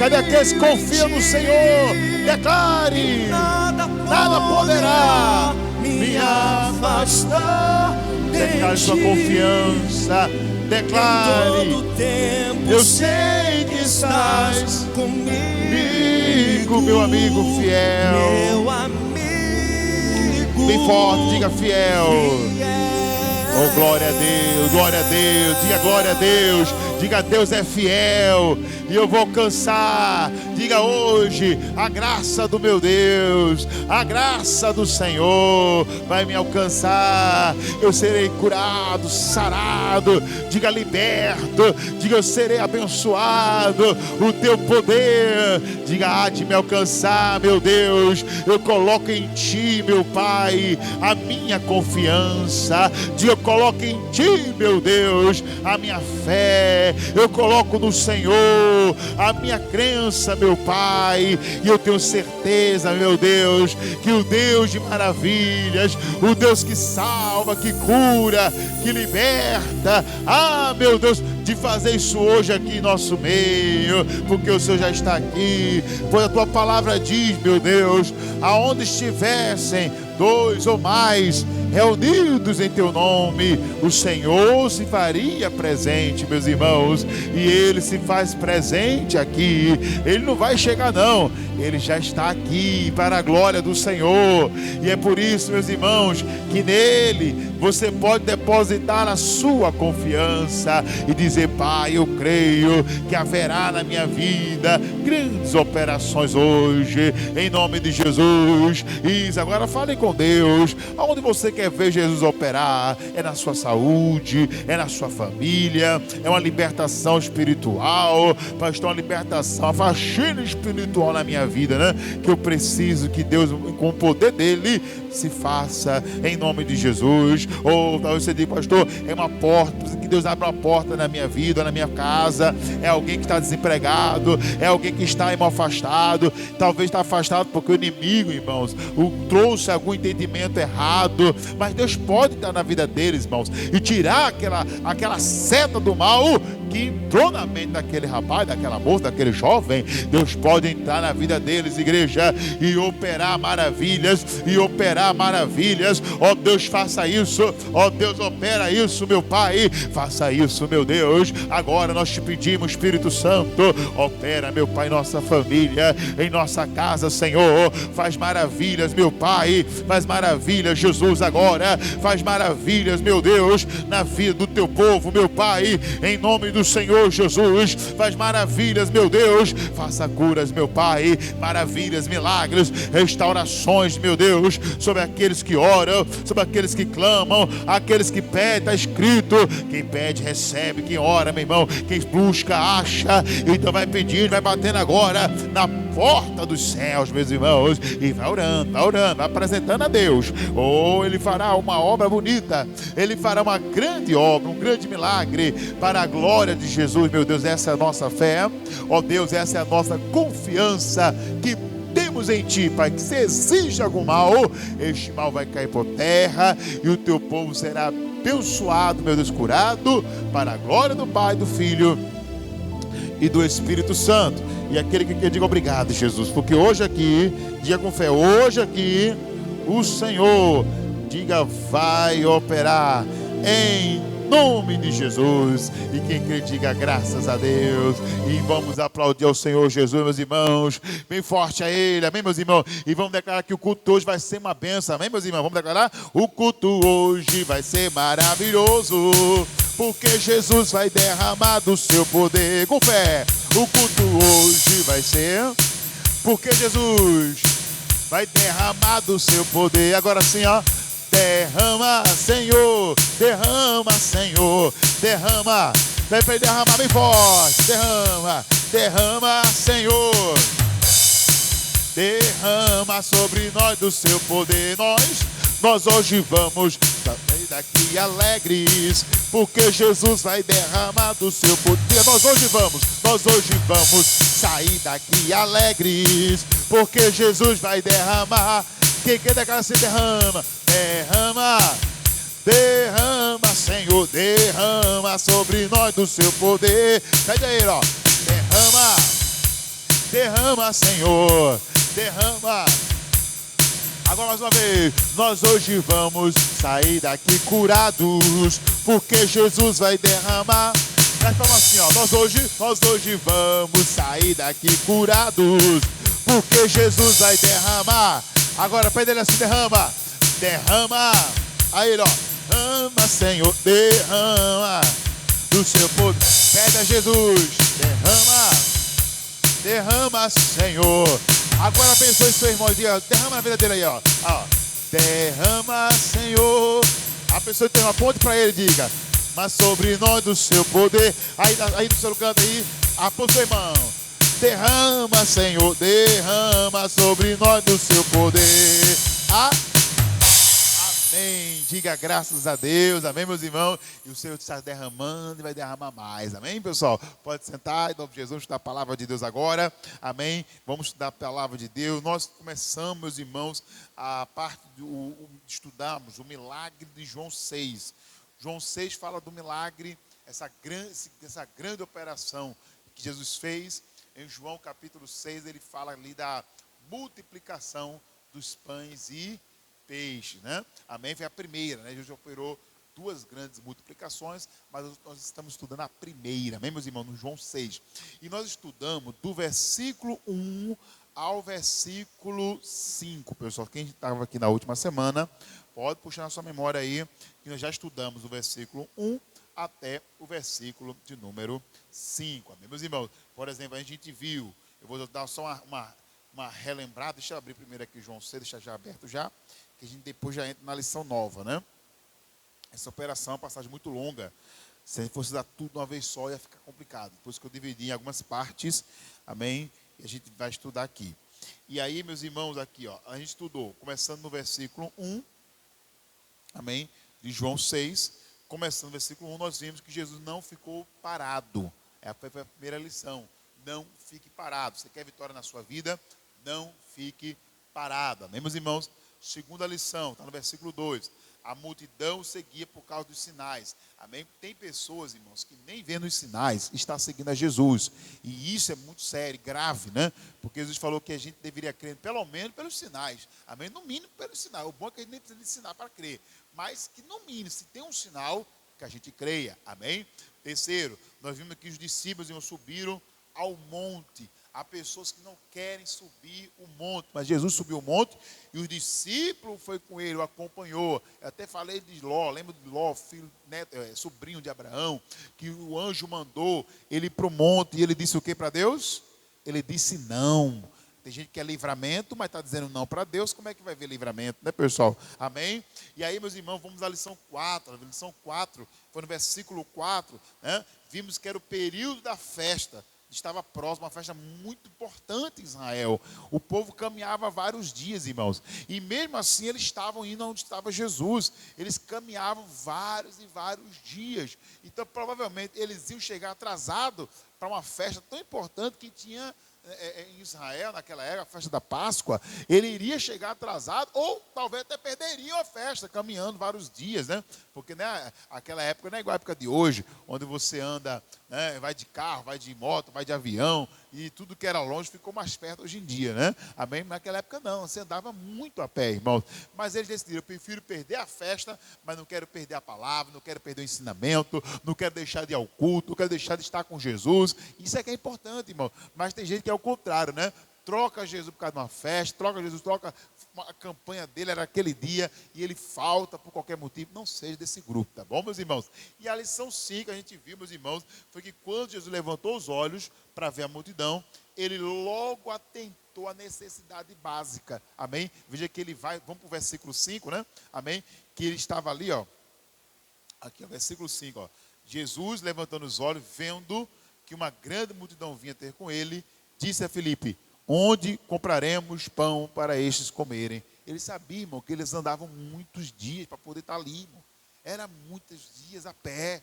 Cadê aqueles que confiam no Senhor? Declare: nada poderá me afastar. Declare sua confiança. Declare: eu sei que estás comigo, meu amigo fiel. Bem forte, diga fiel. Oh, glória a Deus, glória a Deus. Diga glória a Deus. Diga: Deus é fiel e eu vou alcançar. Diga hoje: a graça do meu Deus, a graça do Senhor vai me alcançar. Eu serei curado, sarado. Diga: liberto. Diga: eu serei abençoado. O teu poder, diga, há de me alcançar, meu Deus. Eu coloco em ti, meu Pai, a minha confiança. Diga: eu coloco em ti, meu Deus, a minha fé. Eu coloco no Senhor a minha crença, meu Pai, e eu tenho certeza, meu Deus, que o Deus de maravilhas, o Deus que salva, que cura, que liberta, meu Deus, de fazer isso hoje aqui em nosso meio, porque o Senhor já está aqui. Pois a tua palavra diz, meu Deus, aonde estivessem dois ou mais reunidos em teu nome, o Senhor se faria presente, meus irmãos, e Ele se faz presente aqui. Ele não vai chegar não, Ele já está aqui para a glória do Senhor. E é por isso, meus irmãos, que nele você pode depositar a sua confiança e dizer: Pai, eu creio que haverá na minha vida grandes operações hoje, em nome de Jesus. Isso, agora fale com Deus. Aonde você quer ver Jesus operar? É na sua saúde, é na sua família, é uma libertação espiritual, pastor, uma libertação, uma faxina espiritual na minha vida, né? Que eu preciso que Deus, com o poder dele, se faça em nome de Jesus. Ou talvez você diga: pastor, é uma porta, que Deus abra uma porta na minha vida, na minha casa. É alguém que está desempregado, é alguém que está afastado. Talvez está afastado porque o inimigo, irmãos, trouxe algum entendimento errado, mas Deus pode estar na vida deles, irmãos, e tirar aquela seta do mal que entrou na mente daquele rapaz, daquela moça, daquele jovem. Deus pode entrar na vida deles, igreja, e operar maravilhas, Ó Deus, faça isso. Ó Deus, opera isso, meu Pai. Faça isso, meu Deus. Agora nós te pedimos, Espírito Santo, opera, meu Pai, em nossa família, em nossa casa, Senhor. Faz maravilhas, meu Pai. Faz maravilhas, Jesus, agora. Faz maravilhas, meu Deus, na vida do teu povo, meu Pai, em nome do Senhor Jesus. Faz maravilhas, meu Deus. Faça curas, meu Pai. Maravilhas, milagres, restaurações, meu Deus, sobre aqueles que oram, sobre aqueles que clamam, aqueles que pedem. Está escrito: quem pede recebe, quem ora, meu irmão, quem busca acha. Então vai pedindo, vai batendo agora na porta dos céus, meus irmãos, e vai orando, vai apresentando a Deus. Ele fará uma obra bonita, Ele fará uma grande obra, um grande milagre para a glória de Jesus, meu Deus. Essa é a nossa fé, ó Deus, essa é a nossa confiança que temos em ti, Pai. Que se exige algum mal, este mal vai cair por terra e o teu povo será abençoado, meu Deus, curado, para a glória do Pai, do Filho e do Espírito Santo. E aquele que diga: obrigado, Jesus, porque hoje aqui, diga com fé, hoje aqui o Senhor, diga, vai operar em nome de Jesus. E quem crê, diga graças a Deus. E vamos aplaudir ao Senhor Jesus, meus irmãos, bem forte a Ele, amém, meus irmãos. E vamos declarar que o culto hoje vai ser uma bênção, amém, meus irmãos. Vamos declarar: o culto hoje vai ser maravilhoso, porque Jesus vai derramar do seu poder. Com fé, o culto hoje vai ser, porque Jesus vai derramar do seu poder. Agora sim, ó. Derrama, Senhor, derrama, Senhor, derrama. Vai para derramar bem forte. Derrama, Senhor. Derrama sobre nós do seu poder. Nós hoje vamos sair daqui alegres, porque Jesus vai derramar do seu poder. Nós hoje vamos sair daqui alegres, porque Jesus vai derramar. Quem quer declarar se derrama? Derrama, Senhor, derrama sobre nós do seu poder. Pede a Ele, ó. derrama, Senhor, derrama. Agora mais uma vez, nós hoje vamos sair daqui curados, porque Jesus vai derramar. Nós falamos assim, ó, nós hoje vamos sair daqui curados, porque Jesus vai derramar. Agora pede ele assim, derrama, derrama. Aí ele, ó, derrama, Senhor, derrama do seu poder. Pede a Jesus, derrama, derrama, Senhor. Agora abençoe seu irmão e diga, derrama na vida dele aí, ó. Derrama, Senhor. A pessoa tem uma ponte para ele, diga, mas sobre nós do seu poder. Aí no seu canto aí, aponta o seu irmão. Derrama, Senhor, derrama sobre nós do seu poder. Amém. Diga graças a Deus. Amém, meus irmãos. E o Senhor está derramando e vai derramar mais. Amém, pessoal? Pode sentar. Em nome de Jesus, vamos estudar a palavra de Deus agora. Amém. Vamos estudar a palavra de Deus. Nós começamos, meus irmãos, a parte de estudarmos o milagre de João 6. João 6 fala do milagre, essa grande operação que Jesus fez. Em João capítulo 6, ele fala ali da multiplicação dos pães e peixe, né? Amém? Foi a primeira, né? Jesus operou duas grandes multiplicações, mas nós estamos estudando a primeira, amém, meus irmãos? No João 6. E nós estudamos do versículo 1 ao versículo 5, pessoal. Quem estava aqui na última semana, pode puxar na sua memória aí, que nós já estudamos do versículo 1 até o versículo de número 5, amém, meus irmãos? Por exemplo, a gente viu, eu vou dar só uma relembrada, deixa eu abrir primeiro aqui João 6, deixa já aberto já, que a gente depois já entra na lição nova, né? Essa operação é uma passagem muito longa. Se a gente fosse dar tudo de uma vez só, ia ficar complicado. Por isso que eu dividi em algumas partes, amém? E a gente vai estudar aqui. E aí, meus irmãos, aqui, ó, a gente estudou, começando no versículo 1, amém? De João 6, começando no versículo 1, nós vimos que Jesus não ficou parado. Foi a primeira lição. Não fique parado. Você quer vitória na sua vida? Não fique parado. Amém, meus irmãos? Segunda lição, está no versículo 2. A multidão seguia por causa dos sinais. Amém? Tem pessoas, irmãos, que nem vendo os sinais, está seguindo a Jesus. E isso é muito sério, grave, né? Porque Jesus falou que a gente deveria crer, pelo menos pelos sinais. Amém? No mínimo pelos sinais. O bom é que a gente nem precisa de sinal para crer. Mas que no mínimo, se tem um sinal, que a gente creia. Amém? Terceiro, nós vimos que os discípulos, irmãos, subiram ao monte. Há pessoas que não querem subir o monte, mas Jesus subiu o monte e os discípulos foi com ele, o acompanhou. Eu até falei de Ló, lembra de Ló, filho, neto, sobrinho de Abraão, que o anjo mandou ele para o monte e ele disse o que para Deus? Ele disse não. Tem gente que quer livramento, mas está dizendo não para Deus, como é que vai ver livramento, né, pessoal? Amém? E aí, meus irmãos, vamos à lição 4. A lição 4 foi no versículo 4, né? Vimos que era o período da festa. Estava próximo, uma festa muito importante em Israel. O povo caminhava vários dias, irmãos. E mesmo assim eles estavam indo onde estava Jesus. Eles caminhavam vários e vários dias. Então provavelmente eles iam chegar atrasados para uma festa tão importante que tinha em Israel, naquela época, a festa da Páscoa. Ele iria chegar atrasado ou talvez até perderia a festa, caminhando vários dias, né? Porque né, aquela época não é igual a época de hoje, onde você anda, né, vai de carro, vai de moto, vai de avião, e tudo que era longe ficou mais perto hoje em dia, né? Amém? Naquela época não, você andava muito a pé, irmãos. Mas eles decidiram, eu prefiro perder a festa, mas não quero perder a palavra, não quero perder o ensinamento, não quero deixar de ir ao culto, não quero deixar de estar com Jesus. Isso é que é importante, irmão. Mas tem gente que é o contrário, né? Troca Jesus por causa de uma festa, troca a campanha dele, era aquele dia, e ele falta por qualquer motivo. Não seja desse grupo, tá bom, meus irmãos? E a lição 5, a gente viu, meus irmãos, foi que quando Jesus levantou os olhos para ver a multidão, ele logo atentou à necessidade básica, amém? Veja que ele vai, vamos para o versículo 5, né? Amém? Que ele estava ali, ó, aqui, ó, versículo 5, ó. Jesus, levantando os olhos, vendo que uma grande multidão vinha ter com ele, disse a Filipe, onde compraremos pão para estes comerem? Eles sabiam, irmão, que eles andavam muitos dias para poder estar ali, irmão. Era muitos dias a pé,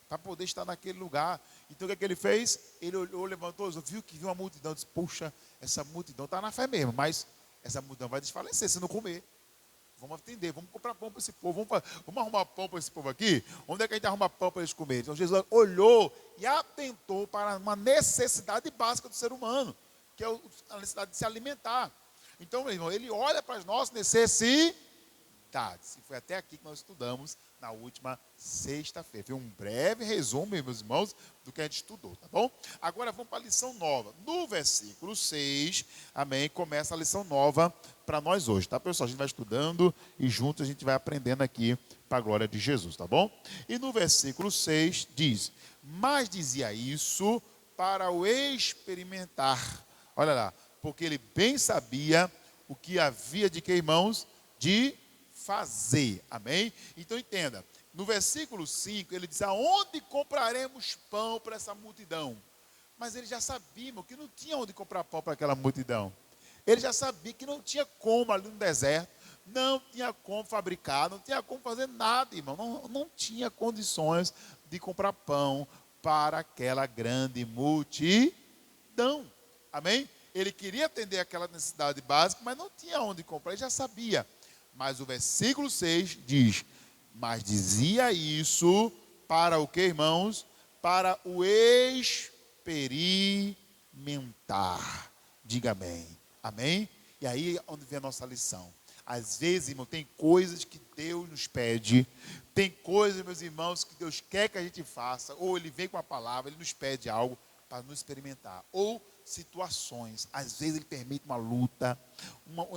para poder estar naquele lugar. Então o que é que ele fez? Ele olhou, levantou os olhos, viu uma multidão, disse, puxa, essa multidão está na fé mesmo, mas essa multidão vai desfalecer se não comer. Vamos atender, vamos comprar pão para esse povo, vamos arrumar pão para esse povo aqui? Onde é que a gente arruma pão para eles comerem? Então Jesus olhou e atentou para uma necessidade básica do ser humano. que é a necessidade de se alimentar. Então, meu irmão, ele olha para as nossas necessidades. E foi até aqui que nós estudamos na última sexta-feira. Foi um breve resumo, meus irmãos, do que a gente estudou, tá bom? Agora vamos para a lição nova. No versículo 6, amém, começa a lição nova para nós hoje, tá, pessoal? A gente vai estudando e juntos a gente vai aprendendo aqui para a glória de Jesus, tá bom? E no versículo 6 diz: mas dizia isso para o experimentar. Olha lá, porque ele bem sabia o que havia de que, irmãos? De fazer, amém? Então entenda, no versículo 5 ele diz: aonde compraremos pão para essa multidão? Mas ele já sabia, irmão, que não tinha onde comprar pão para aquela multidão. Ele já sabia que não tinha como ali no deserto, não tinha como fabricar, não tinha como fazer nada, irmão, não tinha condições de comprar pão para aquela grande multidão, amém? Ele queria atender aquela necessidade básica, mas não tinha onde comprar, ele já sabia. Mas o versículo 6 diz: mas dizia isso para o que, irmãos? Para o experimentar. Diga amém. Amém? E aí é onde vem a nossa lição. Às vezes, irmão, tem coisas que Deus nos pede, tem coisas, meus irmãos, que Deus quer que a gente faça, ou Ele vem com a palavra, Ele nos pede algo para nos experimentar, ou situações, às vezes Ele permite uma luta,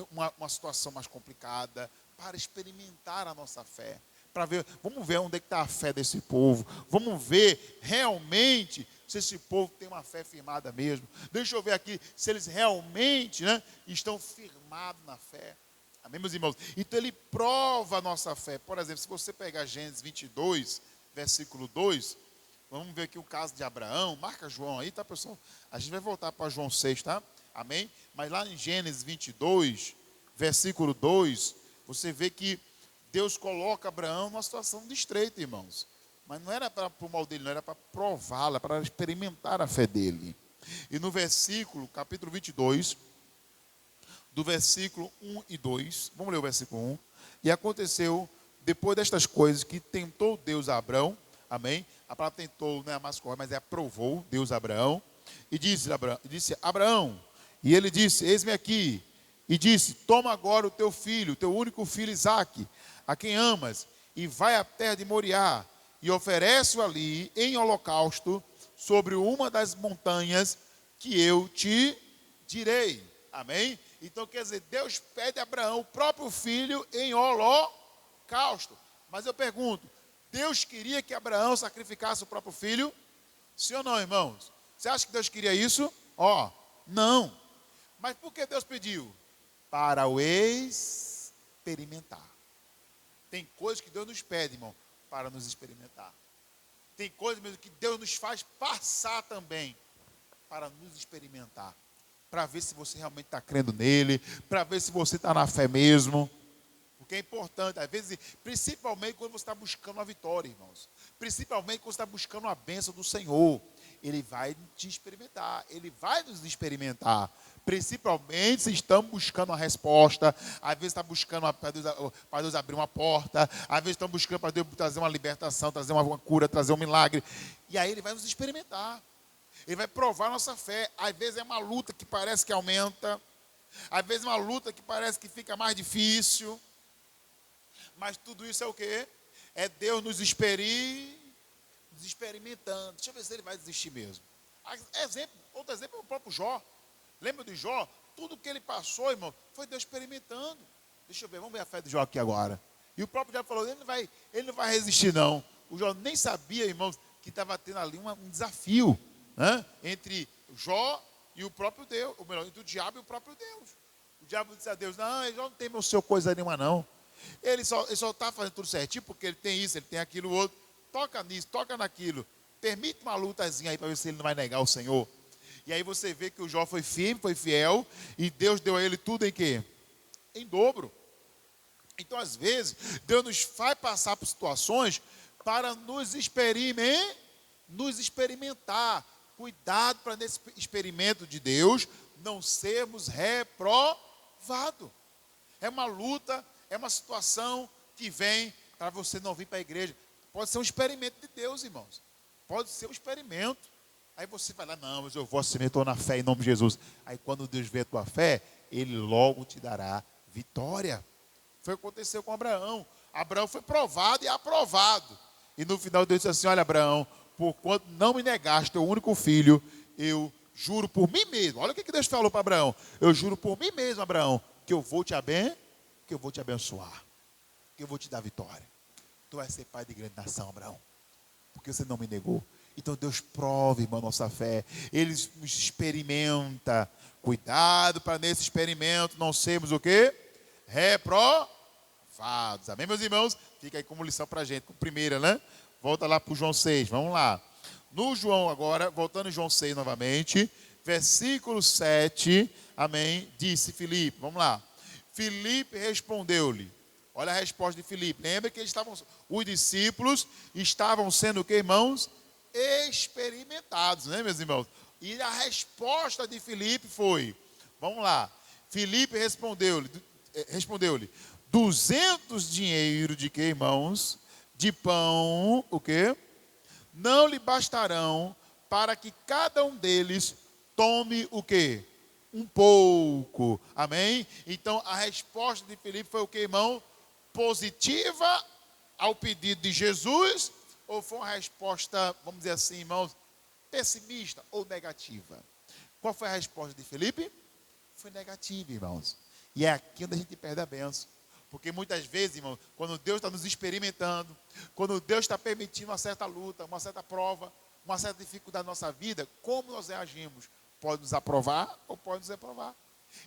uma situação mais complicada, para experimentar a nossa fé, para ver, vamos ver onde é que está a fé desse povo, vamos ver realmente se esse povo tem uma fé firmada mesmo, deixa eu ver aqui se eles realmente, né, estão firmados na fé, amém, meus irmãos? Então Ele prova a nossa fé. Por exemplo, se você pegar Gênesis 22, versículo 2, vamos ver aqui o caso de Abraão. Marca João aí, tá, pessoal? A gente vai voltar para João 6, tá? Amém? Mas lá em Gênesis 22, versículo 2, você vê que Deus coloca Abraão numa situação de estreita, irmãos. Mas não era para o mal dele, não era para prová-la, para experimentar a fé dele. E no versículo, capítulo 22, do versículo 1 e 2, vamos ler o versículo 1. E aconteceu, depois destas coisas, que tentou Deus a Abraão, amém? A palavra tentou não é a mais correta, mas é aprovou Deus a Abraão. E disse Abraão, e ele disse: eis-me aqui. E disse: toma agora o teu filho, teu único filho Isaque, a quem amas, e vai à terra de Moriá, e oferece-o ali em holocausto sobre uma das montanhas que eu te direi. Amém? Então quer dizer, Deus pede a Abraão o próprio filho em holocausto. Mas eu pergunto, Deus queria que Abraão sacrificasse o próprio filho? Sim ou não, irmãos? Você acha que Deus queria isso? Não. Mas por que Deus pediu? Para o experimentar. Tem coisas que Deus nos pede, irmão, para nos experimentar. Tem coisas mesmo que Deus nos faz passar também, para nos experimentar. Para ver se você realmente está crendo nele, para ver se você está na fé mesmo. Porque é importante, às vezes, principalmente quando você está buscando a vitória, irmãos. Principalmente quando você está buscando a bênção do Senhor. Ele vai te experimentar, Ele vai nos experimentar. Principalmente se estamos buscando uma resposta. Às vezes está buscando para Deus abrir uma porta. Às vezes estamos buscando para Deus trazer uma libertação, trazer uma cura, trazer um milagre. E aí Ele vai nos experimentar. Ele vai provar a nossa fé. Às vezes é uma luta que parece que aumenta. Às vezes é uma luta que parece que fica mais difícil. Mas tudo isso é o quê? É Deus nos experimentando. Deixa eu ver se Ele vai desistir mesmo. Outro exemplo é o próprio Jó. Lembra de Jó? Tudo que ele passou, irmão, foi Deus experimentando. Deixa eu ver, vamos ver a fé de Jó aqui agora. E o próprio Jó falou, ele não vai resistir não. O Jó nem sabia, irmãos, que estava tendo ali um desafio, né, entre Jó e o próprio Deus, ou melhor, entre o diabo e o próprio Deus. O diabo disse a Deus: não, ele não tem meu seu coisa nenhuma não. Ele só está fazendo tudo certinho porque ele tem isso, ele tem aquilo outro. Toca nisso, toca naquilo. Permite uma lutazinha aí para ver se ele não vai negar o Senhor. E aí você vê que o Jó foi firme, foi fiel, e Deus deu a ele tudo em quê? Em dobro. Então, às vezes, Deus nos faz passar por situações para nos experimentar. Cuidado para nesse experimento de Deus não sermos reprovados. É uma luta, é uma situação que vem para você não vir para a igreja. Pode ser um experimento de Deus, irmãos. Pode ser um experimento. Aí você vai lá, não, mas eu vou assumir, estou na fé em nome de Jesus. Aí quando Deus vê a tua fé, Ele logo te dará vitória. Foi o que aconteceu com Abraão. Abraão foi provado e aprovado. E no final Deus disse assim, olha Abraão, por quanto não me negaste teu único filho, eu juro por mim mesmo. Olha o que Deus falou para Abraão. Eu juro por mim mesmo, Abraão, que eu vou te abençoar, que eu vou te dar vitória. Tu vais ser pai de grande nação, Abraão, porque você não me negou. Então Deus prova, irmão, nossa fé. Ele nos experimenta. Cuidado para nesse experimento não sermos o quê? Reprovados. Amém, meus irmãos? Fica aí como lição para a gente, com primeira, né? Volta lá para o João 6, vamos lá. No João agora, voltando em João 6 novamente, versículo 7, amém, disse Filipe, vamos lá. Filipe respondeu-lhe, olha a resposta de Filipe, lembra que os discípulos estavam sendo o que, irmãos? Experimentados, né, meus irmãos? E a resposta de Filipe foi, vamos lá, Filipe respondeu-lhe, 200 dinheiro de que, irmãos? De pão, o quê? Não lhe bastarão para que cada um deles tome o quê? Um pouco, amém? Então a resposta de Filipe foi o que, irmão? Positiva ao pedido de Jesus, ou foi uma resposta, vamos dizer assim, irmãos, pessimista ou negativa? Qual foi a resposta de Filipe? Foi negativa, irmãos. E é aqui onde a gente perde a bênção. Porque muitas vezes, irmão, quando Deus está nos experimentando, quando Deus está permitindo uma certa luta, uma certa prova, uma certa dificuldade na nossa vida, como nós reagimos? Pode nos aprovar ou pode nos reprovar.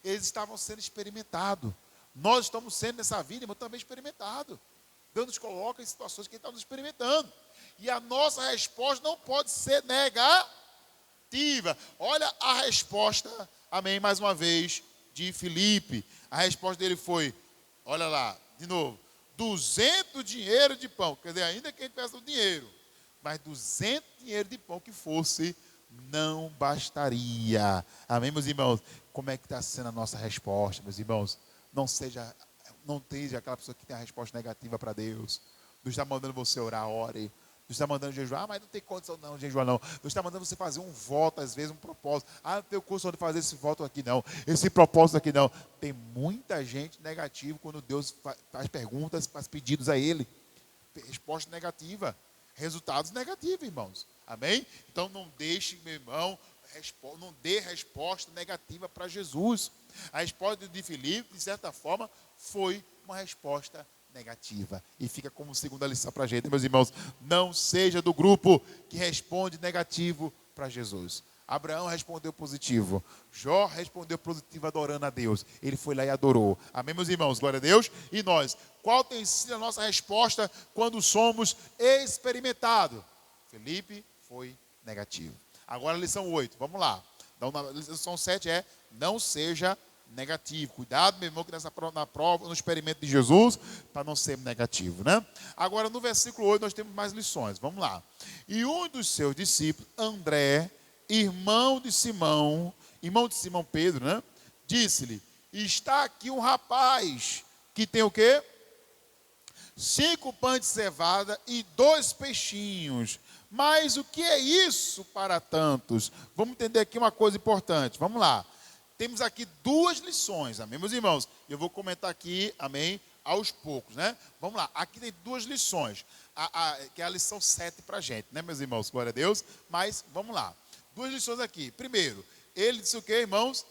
Eles estavam sendo experimentados. Nós estamos sendo nessa vida, irmão, também experimentados. Deus nos coloca em situações que Ele está nos experimentando. E a nossa resposta não pode ser negativa. Olha a resposta, amém, mais uma vez, de Filipe. A resposta dele foi, olha lá, de novo, 200 dinheiro de pão. Quer dizer, ainda que a gente peça o dinheiro, mas 200 dinheiro de pão que fosse, não bastaria. Amém, meus irmãos? Como é que está sendo a nossa resposta, meus irmãos? Não seja aquela pessoa que tem a resposta negativa para Deus. Deus está mandando você orar, ore. Deus está mandando jejuar, mas não tem condição não de jejuar não. Deus está mandando você fazer um voto, às vezes um propósito. Não tenho condição de fazer esse voto aqui não, esse propósito aqui não. Tem muita gente negativa quando Deus faz perguntas, faz pedidos a Ele. Resposta negativa, resultados negativos, irmãos. Amém? Então não deixe, meu irmão, não dê resposta negativa para Jesus. A resposta de Filipe, de certa forma, foi uma resposta negativa. E fica como segunda lição para a gente, meus irmãos. Não seja do grupo que responde negativo para Jesus. Abraão respondeu positivo. Jó respondeu positivo adorando a Deus. Ele foi lá e adorou. Amém, meus irmãos? Glória a Deus. E nós? Qual tem sido a nossa resposta quando somos experimentados? Filipe foi negativo. Agora a lição 8. Vamos lá. Então, a lição 7 é: não seja negativo. Cuidado, meu irmão, que na prova, no experimento de Jesus, para não ser negativo, né? Agora, no versículo 8, nós temos mais lições. Vamos lá. E um dos seus discípulos, André, irmão de Simão Pedro, né? Disse-lhe: está aqui um rapaz que tem o quê? 5 pães de cevada e 2 peixinhos. Mas o que é isso para tantos? Vamos entender aqui uma coisa importante. Vamos lá. Temos aqui 2 lições, amém, meus irmãos? Eu vou comentar aqui, amém, aos poucos, né? Vamos lá, aqui tem 2 lições, que é a lição 7 para a gente, né, meus irmãos? Glória a Deus. Mas, vamos lá, 2 lições aqui. Primeiro, ele disse o quê, irmãos?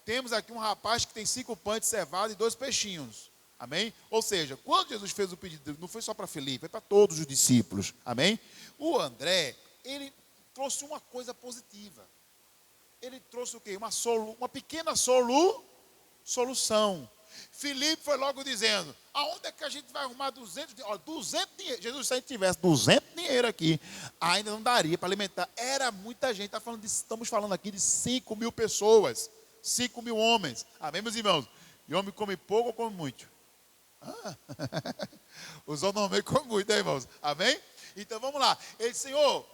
Temos aqui um rapaz que tem 5 pães de cevada e 2 peixinhos, amém? Ou seja, quando Jesus fez o pedido, não foi só para Filipe, foi para todos os discípulos, amém? O André, ele trouxe uma coisa positiva. Ele trouxe o quê? Uma pequena solução. Filipe foi logo dizendo: aonde é que a gente vai arrumar 200 dinheiro? Jesus, se a gente tivesse 200 dinheiro aqui, ainda não daria para alimentar. Era muita gente. Estamos falando aqui de 5 mil pessoas, 5 mil homens. Amém, meus irmãos? E homem come pouco ou come muito? Os homens normalmente comem muito, né, irmãos? Amém? Então vamos lá. Ele disse: Senhor,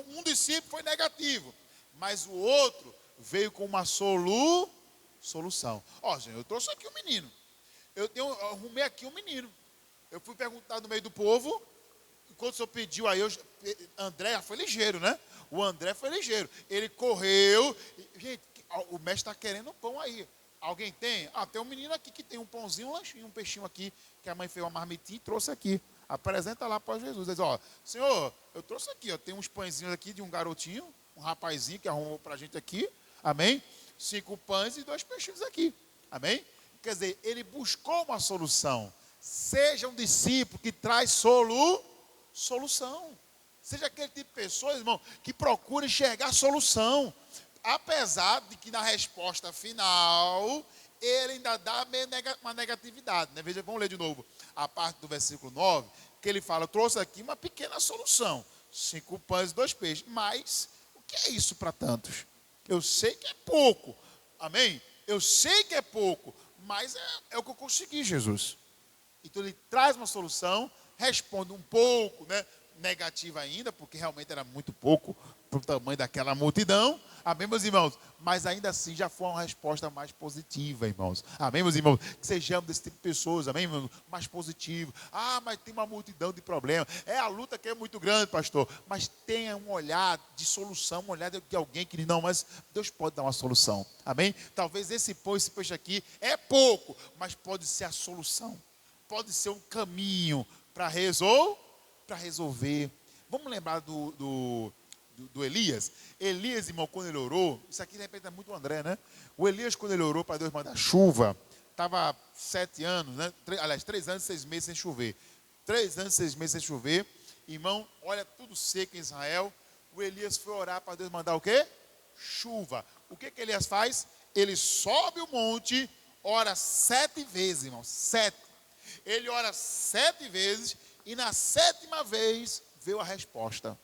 um discípulo foi negativo, mas o outro veio com uma solução. Senhor, eu trouxe aqui um menino. Eu arrumei aqui um menino. Eu fui perguntar no meio do povo. Quando o senhor pediu aí, André foi ligeiro, né? O André foi ligeiro. Ele correu. Gente, o mestre está querendo pão aí. Alguém tem? Tem um menino aqui que tem um pãozinho, um lanchinho, um peixinho aqui, que a mãe fez uma marmitinha e trouxe aqui. Apresenta lá para Jesus. Diz, Senhor, eu trouxe aqui, tem uns pãezinhos aqui de um garotinho, um rapazinho que arrumou para a gente aqui. Amém? 5 pães e 2 peixinhos aqui. Amém? Quer dizer, ele buscou uma solução. Seja um discípulo que traz solução. Seja aquele tipo de pessoa, irmão, que procura enxergar solução. Apesar de que na resposta final, ele ainda dá uma negatividade. Né? Veja, vamos ler de novo a parte do versículo 9, que ele fala, trouxe aqui uma pequena solução. 5 pães e 2 peixes. Mas, o que é isso para tantos? Eu sei que é pouco. Amém? Eu sei que é pouco, mas é o que eu consegui, Jesus. Então ele traz uma solução, responde um pouco, né, negativa ainda, porque realmente era muito pouco para o tamanho daquela multidão. Amém, meus irmãos? Mas ainda assim já foi uma resposta mais positiva, irmãos. Amém, meus irmãos? Que sejamos desse tipo de pessoas, amém, irmãos? Mais positivo. Mas tem uma multidão de problemas. A luta que é muito grande, pastor. Mas tenha um olhar de solução, um olhar de alguém que diz, não, mas Deus pode dar uma solução. Amém? Talvez esse peixe aqui é pouco, mas pode ser a solução. Pode ser um caminho para resolver. Vamos lembrar do Elias. Elias, irmão, quando ele orou, isso aqui de repente é muito o André, né? O Elias, quando ele orou para Deus mandar chuva, estava 7 anos, né? 3 anos e 6 meses sem chover. 3 anos e 6 meses sem chover. Irmão, olha tudo seco em Israel. O Elias foi orar para Deus mandar o quê? Chuva. O que Elias faz? Ele sobe o monte, ora 7 vezes, irmão. 7. Ele ora 7 vezes e na 7ª vez veio a resposta.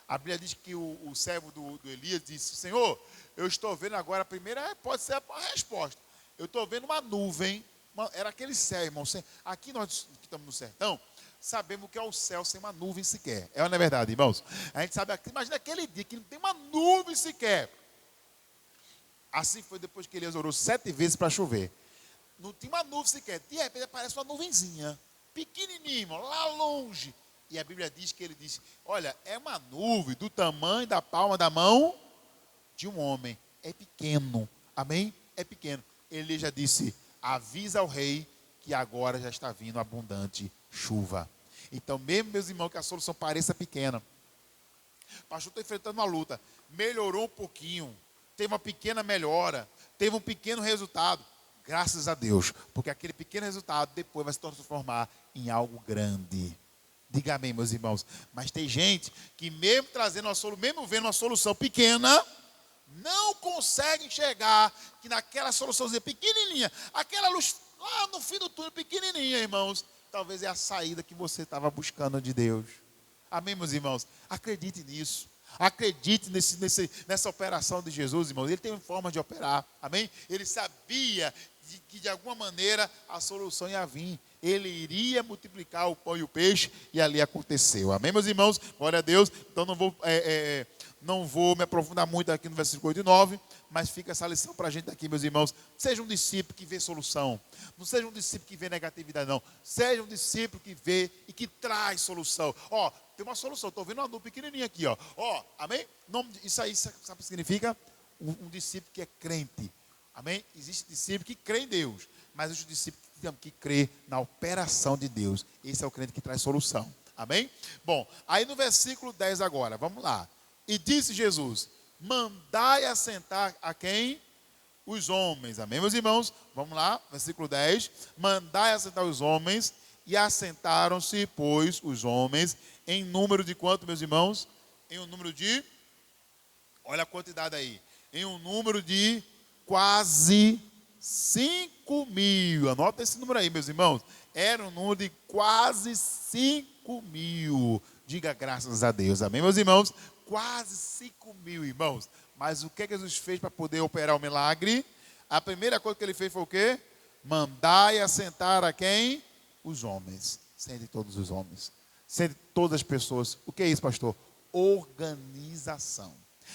A Bíblia diz que o servo do Elias disse, Senhor, eu estou vendo agora, a primeira pode ser a resposta. Eu estou vendo uma nuvem, era aquele céu, irmão. Aqui nós que estamos no sertão, sabemos que é o céu sem uma nuvem sequer. Não é verdade, irmãos? A gente sabe, imagina aquele dia que não tem uma nuvem sequer. Assim foi depois que Elias orou 7 vezes para chover. Não tinha uma nuvem sequer. De repente aparece uma nuvenzinha, pequenininha, irmão, lá longe. E a Bíblia diz que ele disse, olha, é uma nuvem do tamanho da palma da mão de um homem. É pequeno, amém? É pequeno. Ele já disse, avisa ao rei que agora já está vindo abundante chuva. Então, mesmo, meus irmãos, que a solução pareça pequena. O pastor está enfrentando uma luta. Melhorou um pouquinho. Teve uma pequena melhora. Teve um pequeno resultado. Graças a Deus. Porque aquele pequeno resultado depois vai se transformar em algo grande. Diga amém, meus irmãos. Mas tem gente que mesmo trazendo mesmo vendo uma solução pequena, não consegue enxergar que naquela soluçãozinha pequenininha, aquela luz lá no fim do túnel pequenininha, irmãos, talvez é a saída que você estava buscando de Deus. Amém, meus irmãos? Acredite nisso. Acredite nessa operação de Jesus, irmãos. Ele tem uma forma de operar. Amém? Ele sabia que de alguma maneira a solução ia vir. Ele iria multiplicar o pão e o peixe e ali aconteceu. Amém, meus irmãos? Glória a Deus. Então não vou me aprofundar muito aqui no versículo 8 e 9, mas fica essa lição para a gente aqui, meus irmãos. Seja um discípulo que vê solução. Não seja um discípulo que vê negatividade, não. Seja um discípulo que vê e que traz solução. Tem uma solução. Estou vendo uma nuvem pequenininha aqui, amém? Isso aí, sabe o que significa? Um discípulo que é crente. Amém? Existe discípulo que crê em Deus, mas existe discípulo que crê na operação de Deus. Esse é o crente que traz solução. Amém? Bom, aí no versículo 10 agora, vamos lá. E disse Jesus, mandai assentar a quem? Os homens. Amém, meus irmãos? Vamos lá, versículo 10. Mandai assentar os homens, e assentaram-se, pois, os homens, em número de quanto, meus irmãos? Em um número de, olha a quantidade aí, em um número de quase 5.000. Anota esse número aí, meus irmãos. Era um número de quase 5.000. Diga graças a Deus. Amém, meus irmãos? Quase 5.000, irmãos. Mas o que Jesus fez para poder operar o milagre? A primeira coisa que ele fez foi o quê? Mandai assentar a quem? Os homens. Sente todos os homens. Sente todas as pessoas. O que é isso, pastor? Organização.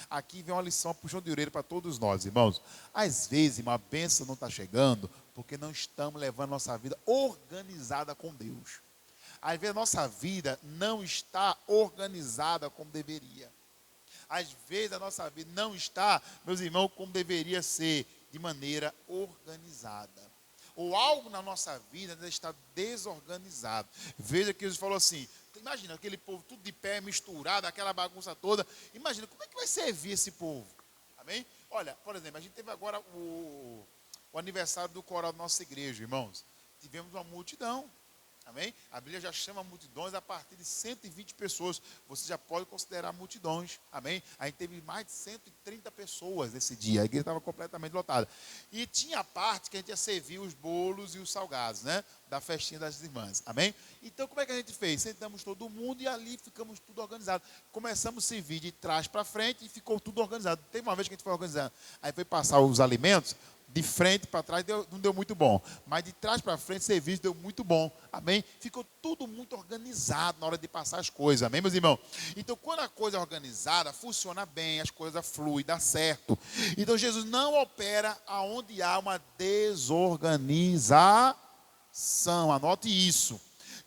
Aqui vem uma lição, puxão de orelha para todos nós, irmãos. Às vezes, uma bênção não está chegando porque não estamos levando nossa vida organizada com Deus. Às vezes, a nossa vida não está organizada como deveria. às vezes a nossa vida não está, meus irmãos, como deveria ser, de maneira organizada. Ou algo na nossa vida ainda está desorganizado. Veja que Jesus falou assim, imagina aquele povo tudo de pé, misturado, aquela bagunça toda. Imagina, como é que vai servir esse povo? Amém? Olha, por exemplo, a gente teve agora o aniversário do coral da nossa igreja, irmãos. Tivemos uma multidão. Amém? A Bíblia já chama multidões a partir de 120 pessoas. Você já pode considerar multidões. Amém? A gente teve mais de 130 pessoas nesse dia. A igreja estava completamente lotada. E tinha a parte que a gente ia servir os bolos e os salgados, né? Da festinha das irmãs. Amém? Então, como é que a gente fez? Sentamos todo mundo e ali ficamos tudo organizado. Começamos a servir de trás para frente e ficou tudo organizado. Teve uma vez que a gente foi organizando. Aí foi passar os alimentos. De frente para trás não deu muito bom. Mas de trás para frente, o serviço deu muito bom. Amém? Ficou tudo muito organizado na hora de passar as coisas. Amém, meus irmãos? Então, quando a coisa é organizada, funciona bem, as coisas fluem, dá certo. Então, Jesus não opera aonde há uma desorganização. Anote isso.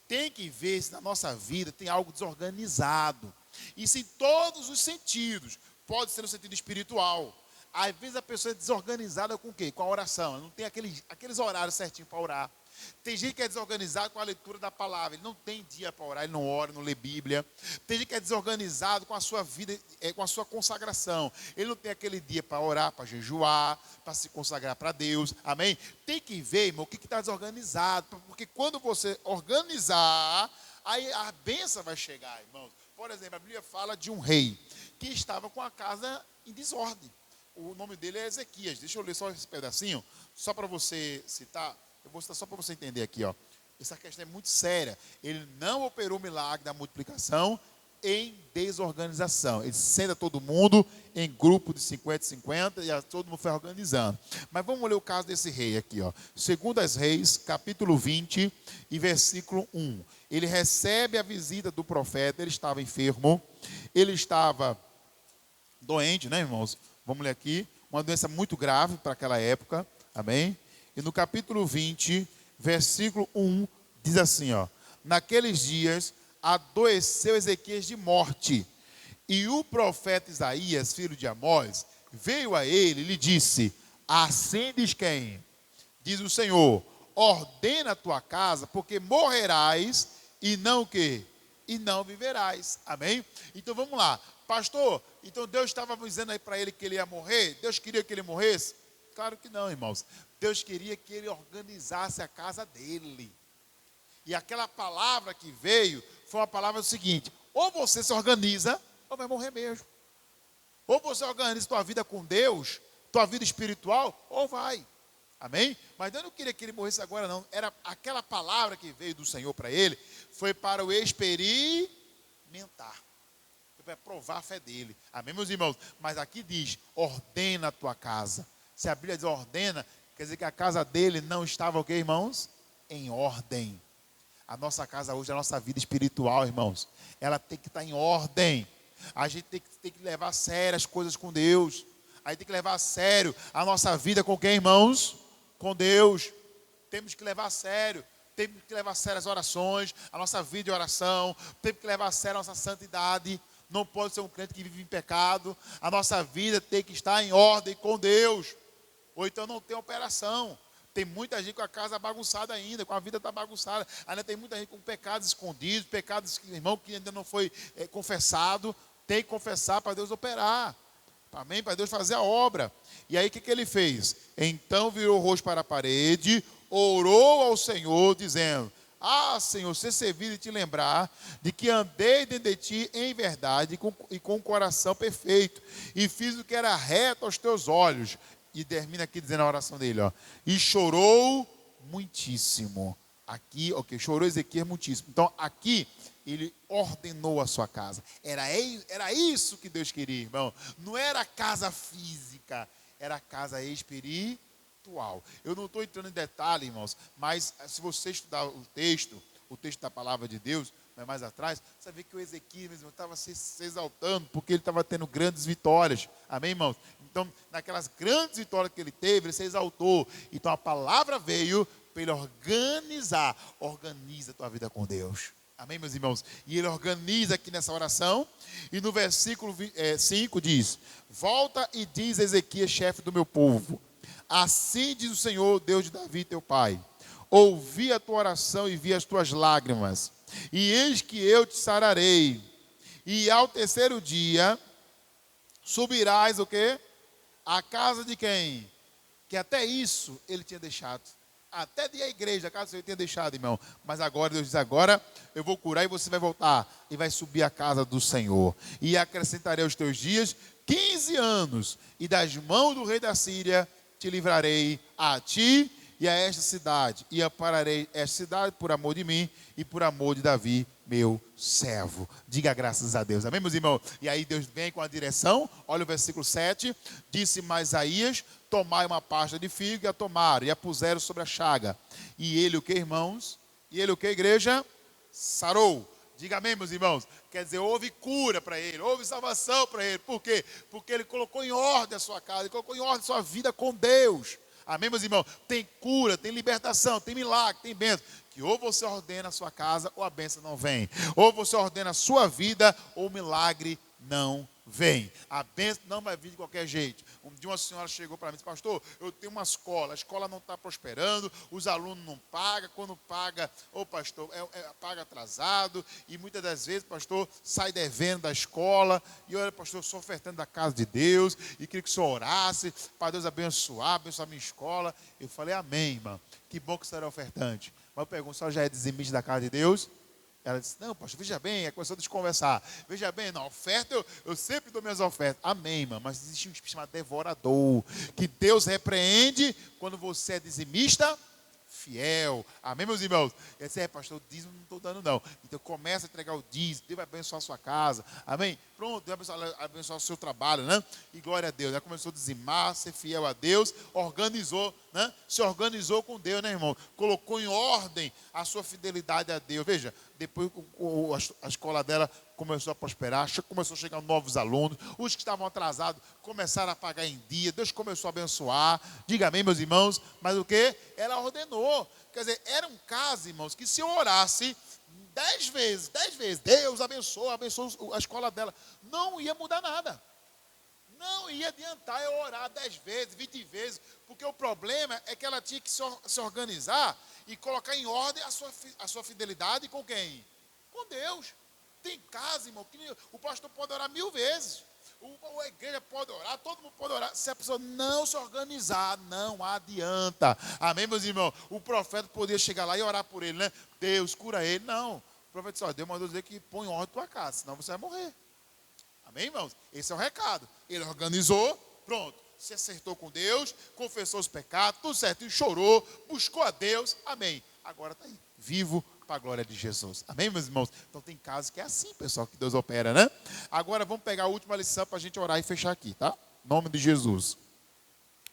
Tem que ver se na nossa vida tem algo desorganizado. Isso em todos os sentidos. Pode ser no sentido espiritual. Às vezes a pessoa é desorganizada com o quê? Com a oração. Não tem aqueles horários certinhos para orar. Tem gente que é desorganizado com a leitura da palavra. Ele não tem dia para orar, ele não ora, não lê Bíblia. Tem gente que é desorganizado com a sua vida, com a sua consagração. Ele não tem aquele dia para orar, para jejuar, para se consagrar para Deus. Amém? Tem que ver, irmão, o que está desorganizado. Porque quando você organizar, aí a bênção vai chegar, irmãos. Por exemplo, a Bíblia fala de um rei que estava com a casa em desordem. O nome dele é Ezequias. Deixa eu ler só esse pedacinho, só para você citar. Eu vou citar só para você entender aqui, ó. Essa questão é muito séria. Ele não operou o milagre da multiplicação em desorganização. Ele senta todo mundo em grupo de 50-50 e todo mundo foi organizando. Mas vamos ler o caso desse rei aqui, ó. 2 Reis, capítulo 20 e versículo 1. Ele recebe a visita do profeta. Ele estava enfermo. Ele estava doente, né, irmãos? Vamos ler aqui, uma doença muito grave para aquela época, amém? E no capítulo 20, versículo 1, diz assim, ó. Naqueles dias, adoeceu Ezequias de morte, e o profeta Isaías, filho de Amós, veio a ele e lhe disse, assim diz quem? Diz o Senhor, ordena a tua casa, porque morrerás, e não o quê? E não viverás, amém? Então vamos lá. Pastor, então Deus estava dizendo aí para ele que ele ia morrer? Deus queria que ele morresse? Claro que não, irmãos. Deus queria que ele organizasse a casa dele. E aquela palavra que veio foi uma palavra seguinte: ou você se organiza, ou vai morrer mesmo. Ou você organiza tua vida com Deus, tua vida espiritual, ou vai. Amém? Mas Deus não queria que ele morresse agora, não. Era aquela palavra que veio do Senhor para ele, foi para o experimentar. Para provar a fé dele. Amém, meus irmãos? Mas aqui diz, ordena a tua casa. Se a Bíblia diz ordena, quer dizer que a casa dele não estava o quê, irmãos? Em ordem. A nossa casa hoje, a nossa vida espiritual, irmãos, ela tem que estar em ordem. A gente tem que levar a sério as coisas com Deus. A gente tem que levar a sério a nossa vida com quem, irmãos? Com Deus. Temos que levar a sério. Temos que levar a sério as orações, a nossa vida de oração. Temos que levar a sério a nossa santidade. Não pode ser um crente que vive em pecado. A nossa vida tem que estar em ordem com Deus. Ou então não tem operação. Tem muita gente com a casa bagunçada ainda, com a vida está bagunçada. Ainda tem muita gente com pecados escondidos, pecados, irmão, que ainda não foi confessado. Tem que confessar para Deus operar. Amém? Para Deus fazer a obra. E aí o que ele fez? Então virou o rosto para a parede, orou ao Senhor, dizendo: ah, Senhor, ser servido e te lembrar de que andei dentro de ti em verdade e com o coração perfeito, e fiz o que era reto aos teus olhos. E termina aqui dizendo a oração dele, ó. E chorou muitíssimo. Aqui, ok, chorou Ezequias muitíssimo. Então, aqui, ele ordenou a sua casa. Era isso que Deus queria, irmão. Não era casa física, era casa espiritual. Eu não estou entrando em detalhe, irmãos, mas se você estudar o texto da palavra de Deus, mais atrás, você vê que o Ezequias estava se exaltando, porque ele estava tendo grandes vitórias. Amém, irmãos? Então, naquelas grandes vitórias que ele teve, ele se exaltou. Então, a palavra veio para ele organizar. Organiza a tua vida com Deus. Amém, meus irmãos? E ele organiza aqui nessa oração. E no versículo 5 diz: volta e diz a Ezequias, chefe do meu povo: assim diz o Senhor, Deus de Davi, teu pai: ouvi a tua oração e vi as tuas lágrimas, e eis que eu te sararei. E ao terceiro dia subirás o quê? A casa de quem? Que até isso ele tinha deixado. Até de ir à igreja, a casa que ele tinha deixado, irmão. Mas agora, Deus diz, agora eu vou curar e você vai voltar. E vai subir a casa do Senhor. E acrescentarei aos teus dias 15 anos. E das mãos do rei da Síria te livrarei a ti e a esta cidade. E ampararei esta cidade por amor de mim e por amor de Davi, meu servo. Diga graças a Deus. Amém, meus irmãos? E aí Deus vem com a direção. Olha o versículo 7. Disse mais Isaías: tomai uma pasta de figo, e a tomaram, e a puseram sobre a chaga. E ele o que, irmãos? E ele o que, igreja? Sarou. Diga amém, meus irmãos. Quer dizer, houve cura para ele, houve salvação para ele. Por quê? Porque ele colocou em ordem a sua casa, ele colocou em ordem a sua vida com Deus. Amém, meus irmãos? Tem cura, tem libertação, tem milagre, tem bênção. Que ou você ordena a sua casa, ou a bênção não vem. Ou você ordena a sua vida, ou o milagre não vem. A bênção não vai vir de qualquer jeito. Um dia uma senhora chegou para mim e disse: pastor, eu tenho uma escola, a escola não está prosperando, os alunos não pagam, quando paga, pastor, paga atrasado, e muitas das vezes, pastor, sai devendo da escola, e olha, pastor, eu sou ofertando da casa de Deus, e queria que o senhor orasse, para Deus abençoar a minha escola. Eu falei: amém, irmã, que bom que o senhor é ofertante. Mas eu pergunto: a senhora já é dizimista da casa de Deus? Ela disse: não, pastor, veja bem, começou a desconversar. Veja bem, na oferta, eu sempre dou minhas ofertas. Amém, irmã, mas existe um espírito chamado devorador, que Deus repreende quando você é dizimista fiel. Amém, meus irmãos? E disse: pastor, o dízimo não estou dando não. Então começa a entregar o dízimo, Deus vai abençoar a sua casa. Amém? Pronto, Deus vai abençoar o seu trabalho, né? E glória a Deus, né? Começou a dizimar, ser fiel a Deus, organizou, né? Se organizou com Deus, né, irmão? Colocou em ordem a sua fidelidade a Deus. Veja, depois a escola dela começou a prosperar, começou a chegar novos alunos, os que estavam atrasados começaram a pagar em dia, Deus começou a abençoar. Diga amém, meus irmãos. Mas o que? Ela ordenou. Quer dizer, era um caso, irmãos, que se eu orasse 10 vezes, Deus abençoa a escola dela, não ia mudar nada. Não ia adiantar eu orar 10 vezes, 20 vezes, porque o problema é que ela tinha que se organizar e colocar em ordem a sua fidelidade com quem? Com Deus. Tem casa, irmão, que o pastor pode orar 1000 vezes, a igreja pode orar, todo mundo pode orar. Se a pessoa não se organizar, não adianta. Amém, meus irmãos? O profeta podia chegar lá e orar por ele, né? Deus, cura ele. Não. O profeta disse: ó, Deus mandou dizer que põe em ordem a tua casa, senão você vai morrer. Amém, irmãos? Esse é o recado. Ele organizou, pronto. Se acertou com Deus, confessou os pecados, tudo certo, e chorou, buscou a Deus. Amém. Agora está aí, vivo para a glória de Jesus. Amém, meus irmãos? Então tem casos que é assim, pessoal, que Deus opera, né? Agora vamos pegar a última lição para a gente orar e fechar aqui, tá? Em nome de Jesus.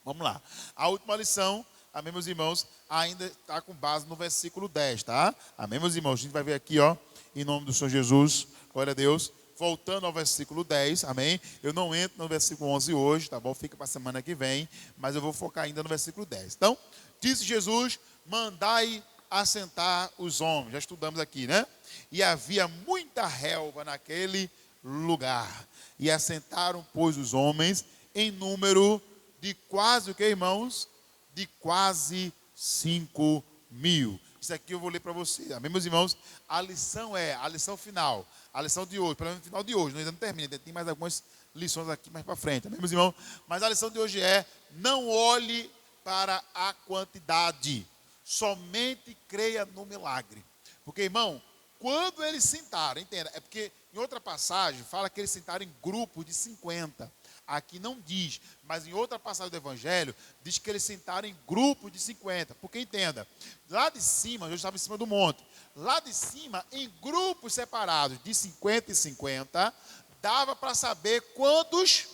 Vamos lá. A última lição, amém, meus irmãos, ainda está com base no versículo 10, tá? Amém, meus irmãos? A gente vai ver aqui, ó, em nome do Senhor Jesus, glória a Deus. Voltando ao versículo 10, amém? Eu não entro no versículo 11 hoje, tá bom? Fica para a semana que vem, mas eu vou focar ainda no versículo 10. Então, disse Jesus: mandai assentar os homens. Já estudamos aqui, né? E havia muita relva naquele lugar. E assentaram, pois, os homens em número de quase, o que, irmãos? De quase 5.000. Isso aqui eu vou ler para você. Amém, meus irmãos? A lição final. A lição de hoje, pelo menos no final de hoje, ainda não termina, ainda tem mais algumas lições aqui mais para frente. Amém, meus irmãos? Mas a lição de hoje é: não olhe para a quantidade, somente creia no milagre. Porque, irmão, quando eles sentaram, entenda, é porque em outra passagem fala que eles sentaram em grupo de 50. Aqui não diz, mas em outra passagem do Evangelho diz que eles sentaram em grupo de 50. Porque entenda, lá de cima, eu estava em cima do monte, lá de cima, em grupos separados de 50 e 50, dava para saber quantos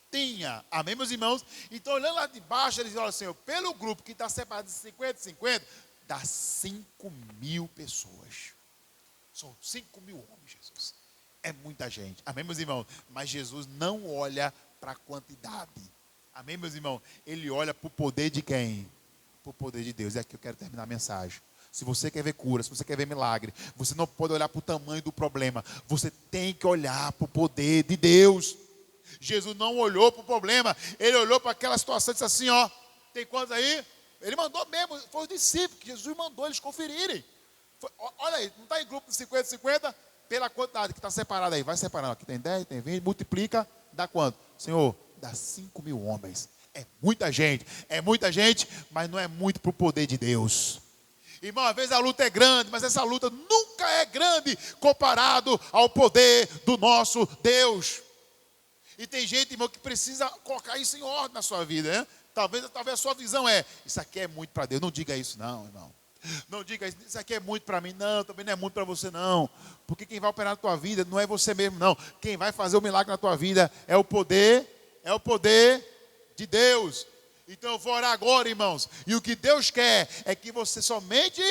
tinha. Amém, meus irmãos? Então, olhando lá de baixo, eles olham assim: pelo grupo que está separado de 50 e 50, dá 5.000 pessoas. São 5.000 homens, Jesus. É muita gente. Amém, meus irmãos? Mas Jesus não olha para a quantidade. Amém, meus irmãos? Ele olha para o poder de quem? Para o poder de Deus. É aqui que eu quero terminar a mensagem. Se você quer ver cura, se você quer ver milagre, você não pode olhar para o tamanho do problema. Você tem que olhar para o poder de Deus. Jesus não olhou para o problema. Ele olhou para aquela situação e disse assim, ó, tem quantos aí? Ele mandou mesmo, foi os discípulos, que Jesus mandou eles conferirem. Olha aí, não está em grupo de 50, pela quantidade que está separada aí. Vai separando, aqui tem 10, tem 20, multiplica, dá quanto? Senhor, dá 5.000 homens. É muita gente, mas não é muito para o poder de Deus. Irmão, às vezes a luta é grande, mas essa luta nunca é grande comparado ao poder do nosso Deus. E tem gente, irmão, que precisa colocar isso em ordem na sua vida, né? Talvez a sua visão isso aqui é muito para Deus. Não diga isso não, irmão. Não diga isso aqui é muito para mim, não, também não é muito para você não. Porque quem vai operar na tua vida não é você mesmo, não. Quem vai fazer o milagre na tua vida é o poder de Deus. Então eu vou orar agora, irmãos. E o que Deus quer é que você somente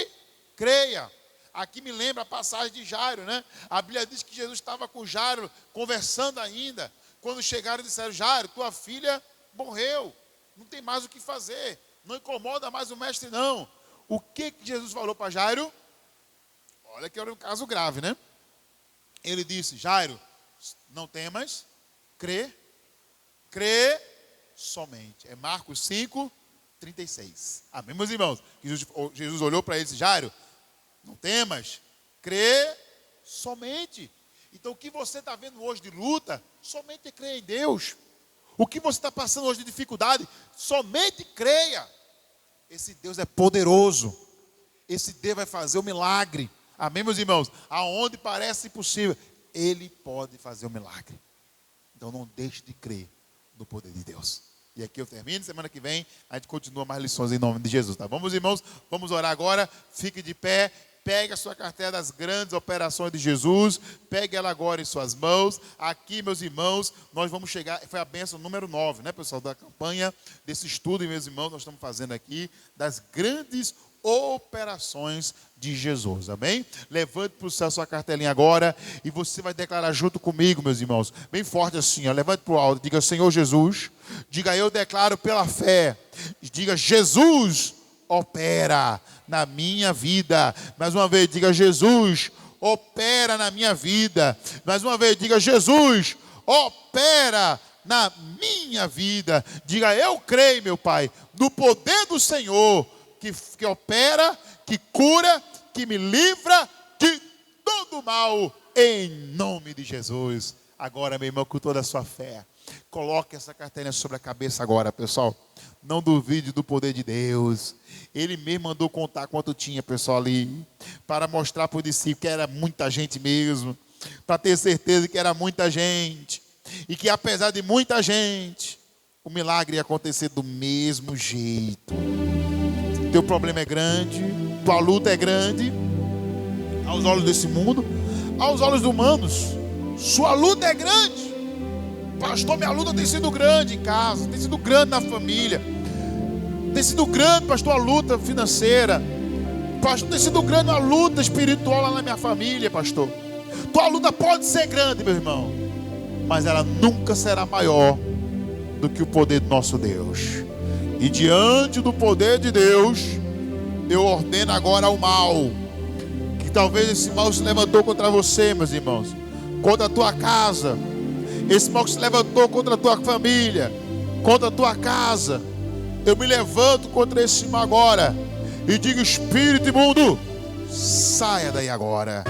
creia. Aqui me lembra a passagem de Jairo, né? A Bíblia diz que Jesus estava com Jairo conversando ainda. Quando chegaram e disseram, Jairo, tua filha morreu. Não tem mais o que fazer. Não incomoda mais o mestre, não. O que Jesus falou para Jairo? Olha que era um caso grave, né? Ele disse, Jairo, não temas, crê somente. É Marcos 5:36. Amém, meus irmãos? Jesus olhou para ele e disse, Jairo, não temas, crê somente. Então o que você está vendo hoje de luta, somente crê em Deus. O que você está passando hoje de dificuldade, somente creia. Esse Deus é poderoso. Esse Deus vai fazer o milagre. Amém, meus irmãos? Aonde parece impossível, Ele pode fazer o milagre. Então não deixe de crer no poder de Deus. E aqui eu termino. Semana que vem a gente continua mais lições em nome de Jesus, tá bom, meus irmãos? Vamos orar agora. Fique de pé. Pegue a sua carteira das grandes operações de Jesus. Pegue ela agora em suas mãos. Aqui, meus irmãos, nós vamos chegar. Foi a bênção número 9, né, pessoal, da campanha, desse estudo, meus irmãos, nós estamos fazendo aqui, das grandes operações de Jesus, amém? Levante para o céu a sua cartelinha agora e você vai declarar junto comigo, meus irmãos, bem forte assim, ó, levante para o alto, diga, Senhor Jesus, diga, eu declaro pela fé, diga, Jesus opera na minha vida. Mais uma vez, diga, Jesus opera na minha vida. Mais uma vez, diga, Jesus opera na minha vida. Diga, eu creio, meu Pai, no poder do Senhor, que opera, que cura, que me livra de todo mal, em nome de Jesus. Agora, meu irmão, com toda a sua fé, coloque essa carteirinha sobre a cabeça agora, pessoal. Não duvide do poder de Deus. Ele mesmo mandou contar quanto tinha, pessoal, ali, para mostrar para o discípulo que era muita gente mesmo, para ter certeza que era muita gente, e que apesar de muita gente, o milagre ia acontecer do mesmo jeito. Teu problema é grande, tua luta é grande, aos olhos desse mundo, aos olhos humanos, sua luta é grande. Pastor, minha luta tem sido grande em casa, tem sido grande na família, tem sido grande, pastor, a luta financeira, pastor, tem sido grande a luta espiritual lá na minha família, pastor. Tua luta pode ser grande, meu irmão, mas ela nunca será maior do que o poder do nosso Deus. E diante do poder de Deus, eu ordeno agora ao mal, que talvez esse mal se levantou contra você, meus irmãos, contra a tua casa, esse mal que se levantou contra a tua família, contra a tua casa, eu me levanto contra esse mal agora e digo, espírito imundo, saia daí agora,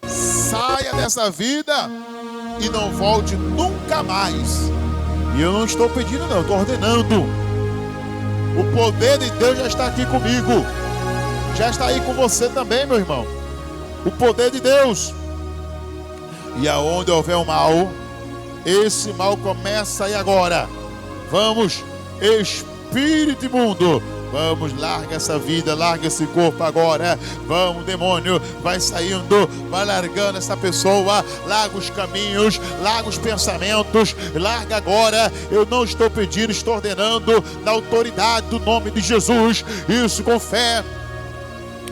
saia dessa vida e não volte nunca mais. E eu não estou pedindo não, eu estou ordenando. O poder de Deus já está aqui comigo, já está aí com você também, meu irmão. O poder de Deus. E aonde houver o mal, esse mal começa aí agora. Vamos, espírito imundo, vamos, larga essa vida, larga esse corpo agora. Vamos, demônio, vai saindo, vai largando essa pessoa, larga os caminhos, larga os pensamentos, larga agora. Eu não estou pedindo, estou ordenando na autoridade do nome de Jesus. Isso, com fé.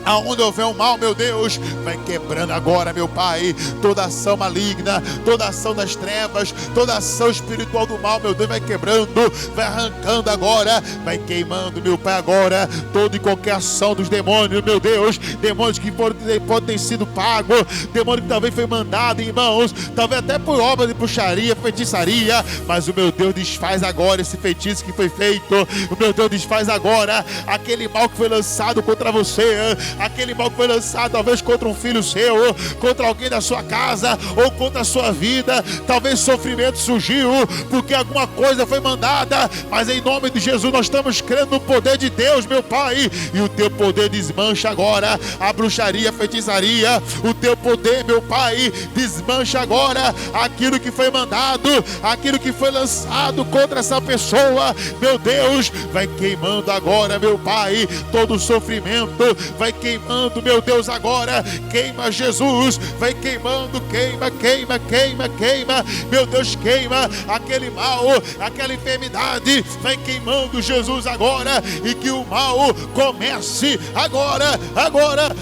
Aonde houver um mal, meu Deus, vai quebrando agora, meu Pai, toda ação maligna, toda ação das trevas, toda ação espiritual do mal, meu Deus, vai quebrando, vai arrancando agora, vai queimando, meu Pai, agora, toda e qualquer ação dos demônios, meu Deus, demônios que podem ter sido pagos, demônio que talvez foi mandado em mãos, talvez até por obra de bruxaria, feitiçaria, mas o meu Deus desfaz agora esse feitiço que foi feito, o meu Deus desfaz agora aquele mal que foi lançado contra você, aquele mal que foi lançado talvez contra um filho seu, contra alguém da sua casa, ou contra a sua vida, talvez sofrimento surgiu, porque alguma coisa foi mandada, mas em nome de Jesus nós estamos crendo no poder de Deus, meu Pai, e o teu poder desmancha agora a bruxaria, a feitiçaria, o teu poder, meu Pai, desmancha agora aquilo que foi mandado, aquilo que foi lançado contra essa pessoa, meu Deus, vai queimando agora, meu Pai, todo o sofrimento, vai queimando, meu Deus, agora, queima Jesus, vai queimando, queima, queima, queima, queima, meu Deus, queima aquele mal, aquela enfermidade, vai queimando Jesus agora, e que o mal comece agora,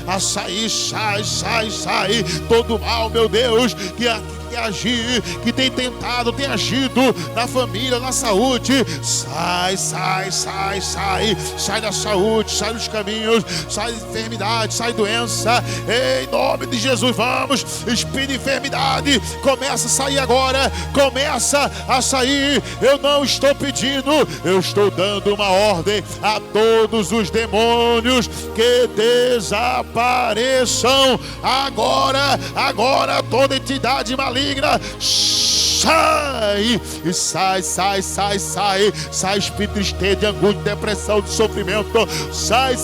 a sair, sai, todo mal, meu Deus, que agir, que tem tentado, tem agido na família, na saúde, sai da saúde, sai dos caminhos, sai da enfermidade, sai doença, em nome de Jesus, vamos, espírito de enfermidade, começa a sair agora, começa a sair, eu não estou pedindo, eu estou dando uma ordem a todos os demônios que desapareçam agora, toda entidade maligna, sai, e sai, espírito de tristeza, de angústia, de depressão, de sofrimento, sai,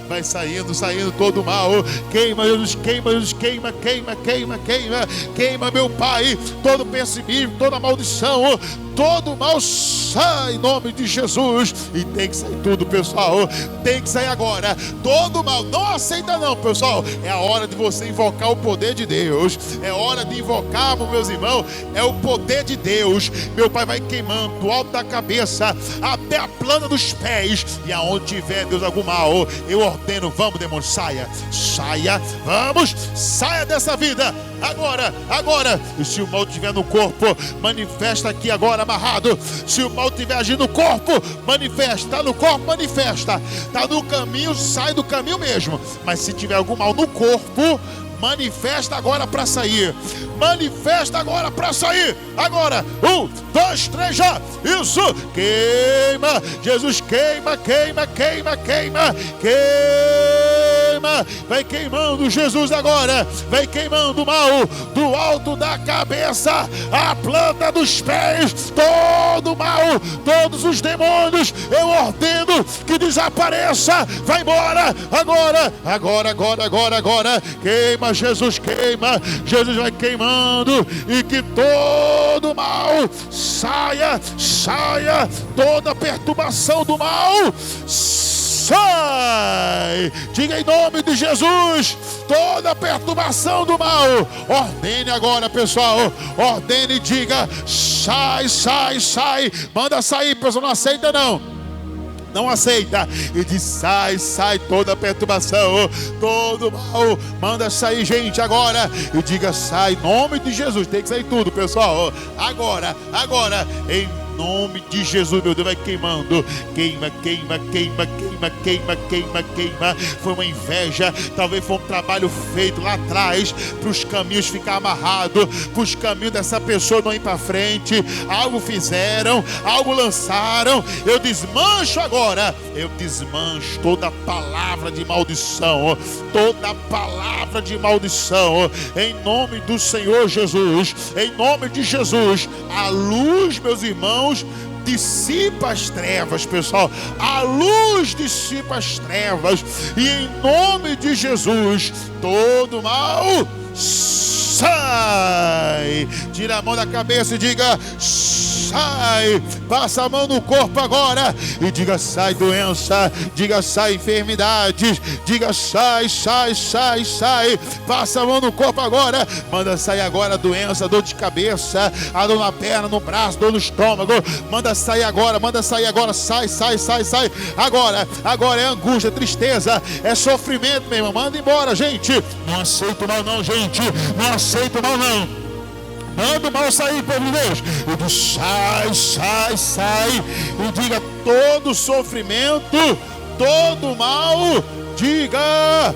vai saindo todo mal, queima Jesus, queima, meu Pai, todo pessimismo, toda maldição, todo mal sai em nome de Jesus, e tem que sair tudo, pessoal, tem que sair agora, todo mal, não aceita não, pessoal, é a hora de você invocar o poder de Deus, é hora de invocar, meus irmãos, é o poder de Deus, meu Pai, vai queimando do alto da cabeça até a planta dos pés, e aonde tiver, Deus, algum mal, eu ordeno, vamos, demônio, saia, vamos, saia dessa vida, agora, e se o mal estiver no corpo, manifesta aqui agora, amarrado, se o mal estiver agindo no corpo, manifesta, está no corpo, manifesta, está no caminho, sai do caminho mesmo, mas se tiver algum mal no corpo, manifesta agora para sair, agora, 1, 2, 3, já, isso, queima, Jesus, queima, vai queimando Jesus agora, vai queimando o mal, do alto da cabeça, a planta dos pés, todo mal, todos os demônios, eu ordeno que desapareça, vai embora, agora, queima Jesus, Jesus vai queimando, e que todo mal saia, toda perturbação do mal, sai, diga em nome de Jesus, toda perturbação do mal, ordene agora, pessoal, ordene e diga, sai, manda sair, pessoal, não aceita não aceita, e diz, sai toda perturbação, todo mal, manda sair, gente, agora, e diga, sai, em nome de Jesus, tem que sair tudo, pessoal, agora, em nome de Jesus, meu Deus, vai queimando, queima, foi uma inveja, talvez foi um trabalho feito lá atrás, para os caminhos ficar amarrados, para os caminhos dessa pessoa não ir para frente, algo fizeram, algo lançaram, eu desmancho agora, toda palavra de maldição, em nome do Senhor Jesus, em nome de Jesus, a luz, meus irmãos, dissipa as trevas, pessoal, a luz dissipa as trevas, e em nome de Jesus, todo mal sai, tira a mão da cabeça e diga, sai, sai. Passa a mão no corpo agora e diga: sai doença, diga: sai enfermidades, diga: sai, sai, sai, sai. Passa a mão no corpo agora, manda sair agora a doença, dor de cabeça, a dor na perna, no braço, dor no estômago, manda sair agora, sai, sai, sai, sai. Agora é angústia, tristeza, é sofrimento, meu irmão, manda embora, gente. Não aceito mal não, gente, não aceito mal não. Manda o mal sair, povo de Deus. Eu digo: sai, sai, sai. E diga: todo sofrimento, todo mal, diga: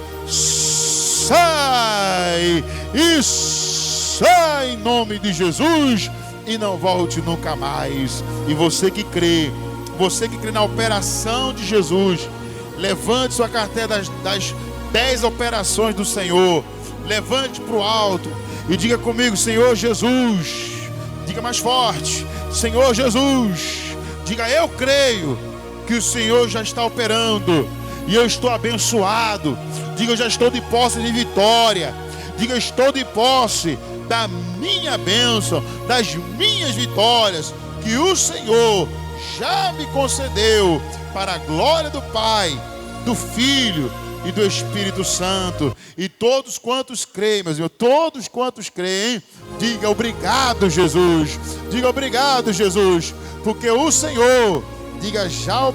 sai. E sai em nome de Jesus. E não volte nunca mais. E você que crê na operação de Jesus, levante sua carteira das 10 operações do Senhor. Levante para o alto e diga comigo: Senhor Jesus. Diga mais forte: Senhor Jesus. Diga: eu creio que o Senhor já está operando e eu estou abençoado. Diga: eu já estou de posse de vitória. Diga: eu estou de posse da minha bênção, das minhas vitórias que o Senhor já me concedeu, para a glória do Pai, do Filho e do Espírito Santo. E todos quantos creem, meus irmãos, todos quantos creem, diga: obrigado, Jesus. Diga: obrigado, Jesus, porque o Senhor, diga, já